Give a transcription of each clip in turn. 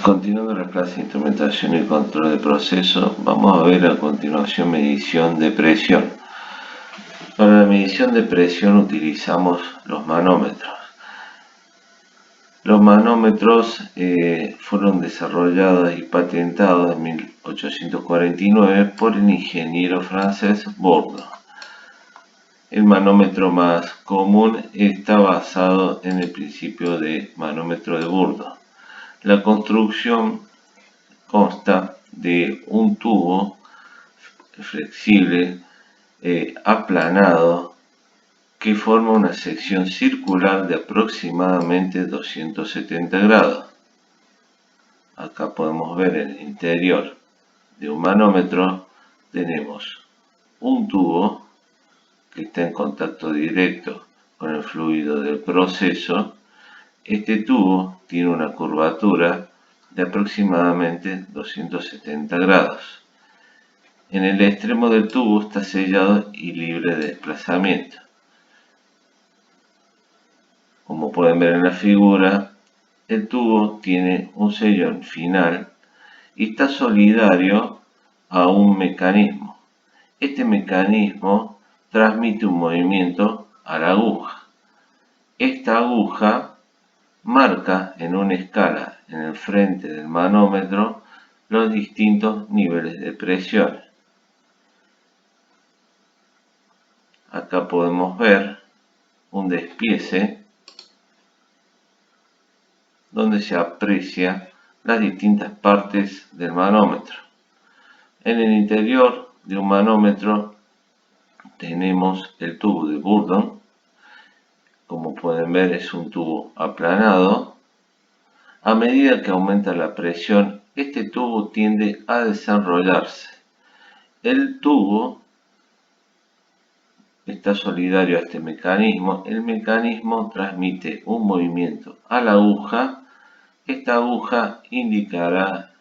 Continuando la clase de instrumentación y control de proceso, vamos a ver a continuación medición de presión. Para la medición de presión utilizamos los manómetros. Los manómetros fueron desarrollados y patentados en 1849 por el ingeniero francés Bourdon. El manómetro más común está basado en el principio de manómetro de Bourdon. La construcción consta de un tubo flexible aplanado que forma una sección circular de aproximadamente 270 grados. Acá podemos ver el interior de un manómetro. Tenemos un tubo que está en contacto directo con el fluido del proceso. Este tubo tiene una curvatura de aproximadamente 270 grados. En el extremo del tubo está sellado y libre de desplazamiento. Como pueden ver en la figura, el tubo tiene un sellón final y está solidario a un mecanismo. Este mecanismo transmite un movimiento a la aguja. Esta aguja marca en una escala en el frente del manómetro los distintos niveles de presión. Acá podemos ver un despiece donde se aprecia las distintas partes del manómetro. En el interior de un manómetro tenemos el tubo de Bourdon. Como pueden ver, es un tubo aplanado. A medida que aumenta la presión, este tubo tiende a desarrollarse. El tubo está solidario a este mecanismo. El mecanismo transmite un movimiento a la aguja. Esta aguja indicará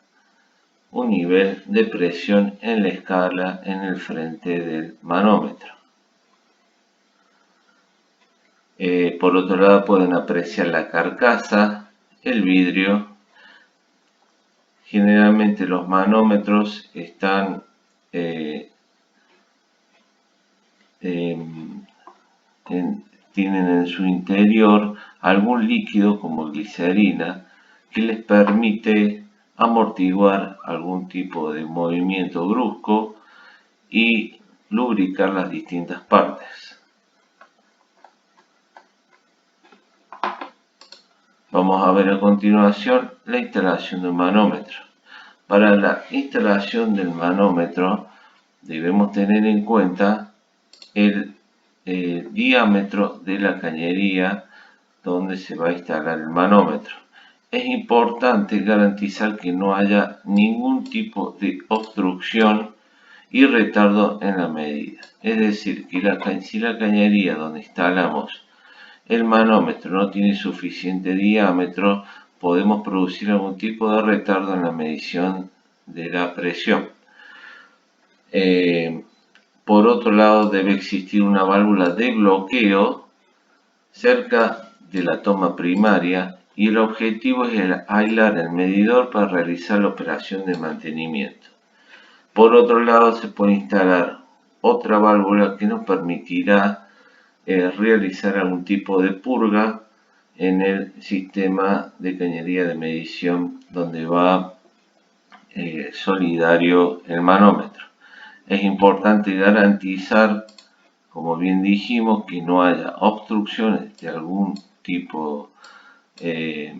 un nivel de presión en la escala en el frente del manómetro. Por otro lado, pueden apreciar la carcasa, el vidrio. Generalmente los manómetros están tienen en su interior algún líquido como glicerina que les permite amortiguar algún tipo de movimiento brusco y lubricar las distintas partes. Vamos a ver a continuación la instalación de un manómetro. Para la instalación del manómetro debemos tener en cuenta el diámetro de la cañería donde se va a instalar el manómetro. Es importante garantizar que no haya ningún tipo de obstrucción y retardo en la medida. Es decir, que si la cañería donde instalamos el manómetro no tiene suficiente diámetro, podemos producir algún tipo de retardo en la medición de la presión. Por otro lado, debe existir una válvula de bloqueo cerca de la toma primaria y el objetivo es aislar el medidor para realizar la operación de mantenimiento. Por otro lado, se puede instalar otra válvula que nos permitirá realizar algún tipo de purga en el sistema de cañería de medición donde va solidario el manómetro. Es importante garantizar, como bien dijimos, que no haya obstrucciones de algún tipo de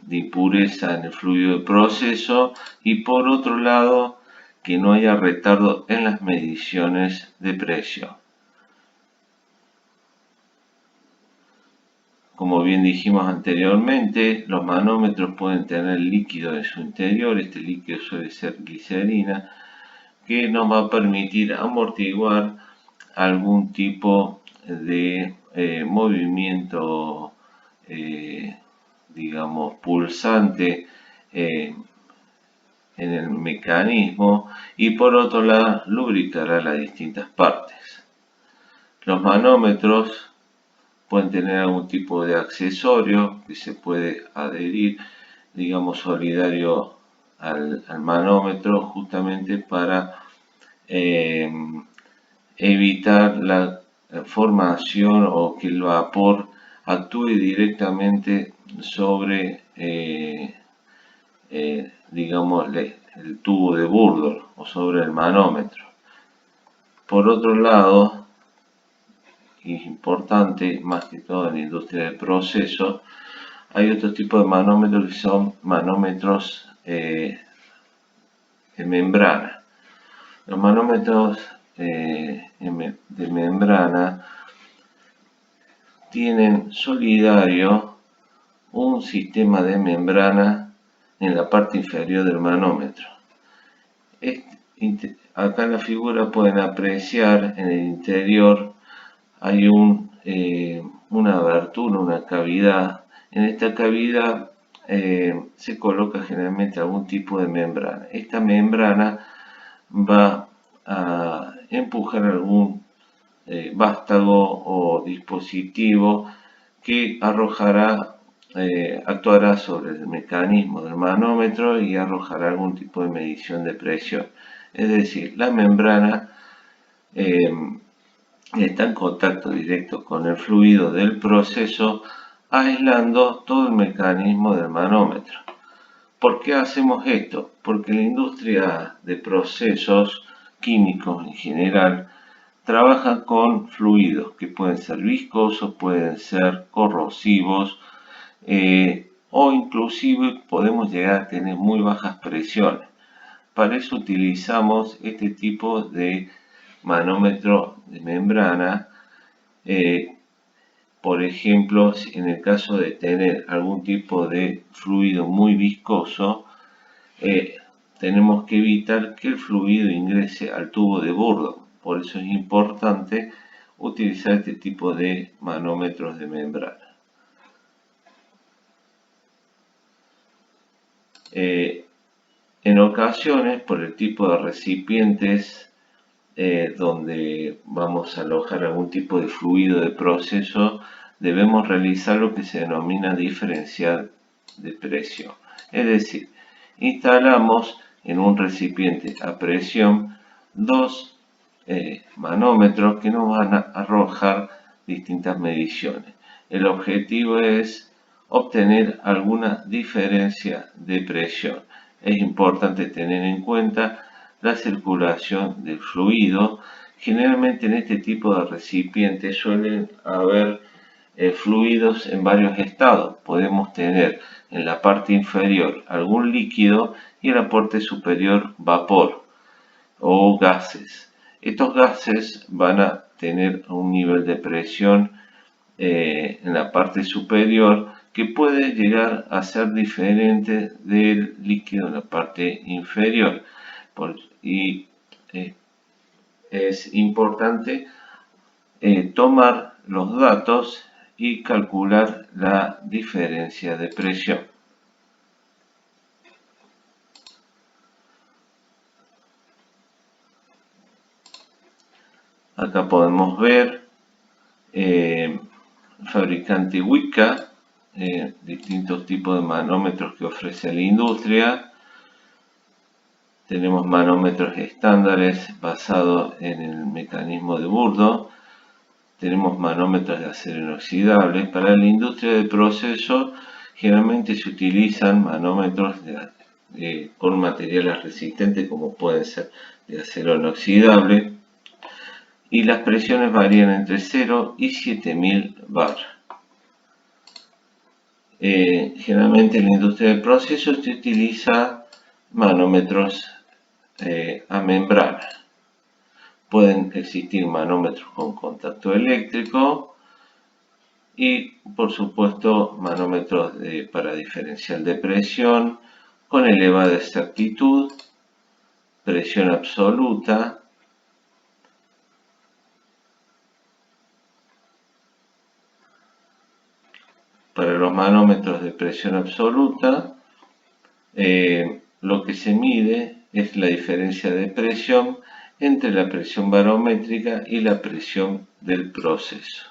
impureza en el fluido de proceso y por otro lado que no haya retardo en las mediciones de presión. Como bien dijimos anteriormente, los manómetros pueden tener líquido en su interior. Este líquido suele ser glicerina, que nos va a permitir amortiguar algún tipo de movimiento, digamos, pulsante en el mecanismo y por otro lado lubricará las distintas partes. Los manómetros pueden tener algún tipo de accesorio que se puede adherir digamos, solidario al manómetro, justamente para evitar la formación o que el vapor actúe directamente sobre, digamos, el tubo de Burdol o sobre el manómetro. Por otro lado, y es importante, más que todo en la industria del proceso, hay otro tipo de manómetros que son manómetros de membrana. Los manómetros de membrana tienen solidario un sistema de membrana en la parte inferior del manómetro. Acá en la figura pueden apreciar en el interior hay una abertura, una cavidad. En esta cavidad se coloca generalmente algún tipo de membrana. Esta membrana va a empujar algún vástago o dispositivo que actuará sobre el mecanismo del manómetro y arrojará algún tipo de medición de presión. Es decir, la membrana está en contacto directo con el fluido del proceso, aislando todo el mecanismo del manómetro. ¿Por qué hacemos esto? Porque la industria de procesos químicos en general trabaja con fluidos que pueden ser viscosos, pueden ser corrosivos o inclusive podemos llegar a tener muy bajas presiones. Para eso utilizamos este tipo de manómetro de membrana. Por ejemplo, en el caso de tener algún tipo de fluido muy viscoso, tenemos que evitar que el fluido ingrese al tubo de Burdol. Por eso es importante utilizar este tipo de manómetros de membrana. En ocasiones, por el tipo de recipientes donde vamos a alojar algún tipo de fluido de proceso, debemos realizar lo que se denomina diferencial de presión. Es decir, instalamos en un recipiente a presión dos manómetros que nos van a arrojar distintas mediciones. El objetivo es obtener alguna diferencia de presión. Es importante tener en cuenta la circulación del fluido. Generalmente en este tipo de recipientes suelen haber fluidos en varios estados. Podemos tener en la parte inferior algún líquido y en la parte superior vapor o gases. Estos gases van a tener un nivel de presión en la parte superior que puede llegar a ser diferente del líquido en la parte inferior. Y es importante tomar los datos y calcular la diferencia de presión. Acá podemos ver el fabricante Wika, distintos tipos de manómetros que ofrece la industria. Tenemos manómetros estándares basados en el mecanismo de Burdol. Tenemos manómetros de acero inoxidable. Para la industria de proceso, generalmente se utilizan manómetros con materiales resistentes, como pueden ser de acero inoxidable. Y las presiones varían entre 0 y 7000 bar. Generalmente en la industria de procesos se utiliza manómetros a membrana. Pueden existir manómetros con contacto eléctrico y, por supuesto, manómetros para diferencial de presión con elevada exactitud, presión absoluta, para los manómetros de presión absoluta, lo que se mide es la diferencia de presión entre la presión barométrica y la presión del proceso.